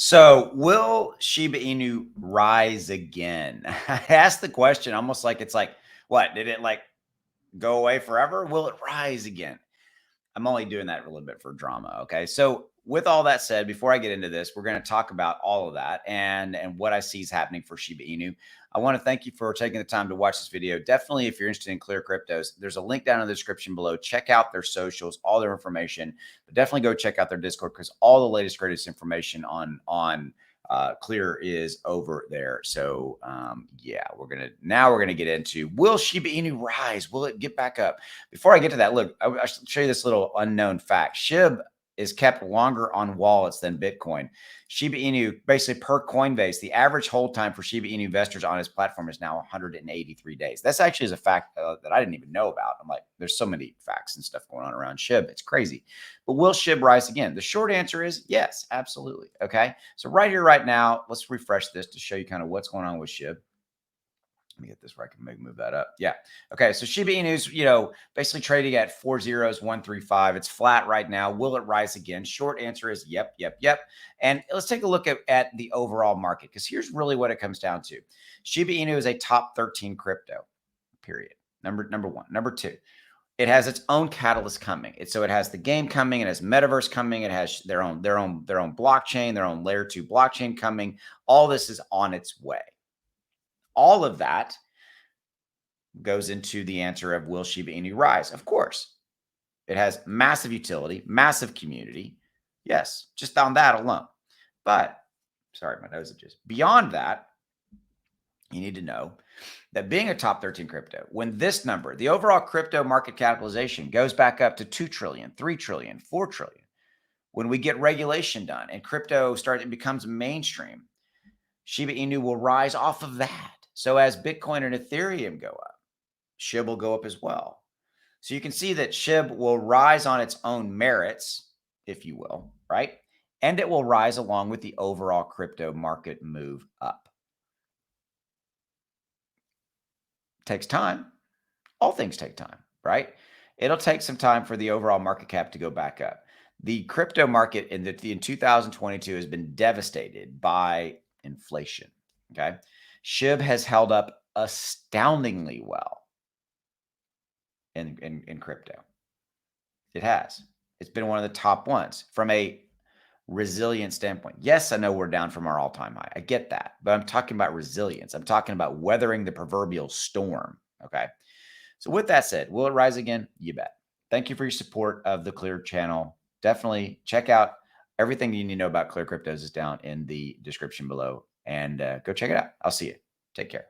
So, will Shiba Inu rise again? I asked the question almost like it's like, what? Did it like go away forever? Will it rise again? I'm only doing that a little bit for drama. Okay. So, with all that said, before I get into this, we're going to talk about all of that and what I see is happening for Shiba Inu. I want to thank you for taking the time to watch this video. Definitely, if you're interested in Clear Cryptos, there's a link down in the description below. Check out their socials, all their information, but definitely go check out their Discord because all the latest, greatest information on Clear is over there. So yeah, we're gonna get into, will Shiba Inu rise? Will it get back up? Before I get to that, look, I should show you this little unknown fact. SHIB is kept longer on wallets than Bitcoin. Shiba Inu, basically per Coinbase, the average hold time for Shiba Inu investors on his platform is now 183 days. That's actually is a fact that I didn't even know about. I'm like, there's so many facts and stuff going on around SHIB. It's crazy. But will SHIB rise again? The short answer is yes, absolutely. Okay. So right here, right now, let's refresh this to show you kind of what's going on with SHIB. Let me get this right. I can maybe move that up. Yeah. Okay. So Shiba Inu's, basically trading at 40135. It's flat right now. Will it rise again? Short answer is yep, yep, yep. And let's take a look at the overall market because here's really what it comes down to. Shiba Inu is a top 13 crypto, period. Number one. Number two, it has its own catalyst coming. So it has the game coming, it has metaverse coming, it has their own blockchain, their own layer 2 blockchain coming. All this is on its way. All of that goes into the answer of will Shiba Inu rise? Of course. It has massive utility, massive community. Yes, just on that alone. But, sorry, my nose is just beyond that. You need to know that being a top 13 crypto, when this number, the overall crypto market capitalization goes back up to 2 trillion, 3 trillion, 4 trillion, when we get regulation done and crypto it becomes mainstream, Shiba Inu will rise off of that. So as Bitcoin and Ethereum go up, SHIB will go up as well. So you can see that SHIB will rise on its own merits, if you will, right? And it will rise along with the overall crypto market move up. Takes time. All things take time, right? It'll take some time for the overall market cap to go back up. The crypto market in 2022 has been devastated by inflation. Okay. SHIB has held up astoundingly well in crypto. It has. It's been one of the top ones from a resilient standpoint. Yes, I know we're down from our all-time high. I get that. But I'm talking about resilience. I'm talking about weathering the proverbial storm. Okay. So with that said, will it rise again? You bet. Thank you for your support of the Clear channel. Definitely check out everything you need to know about Clear Cryptos is down in the description below and go check it out. I'll see you. Take care.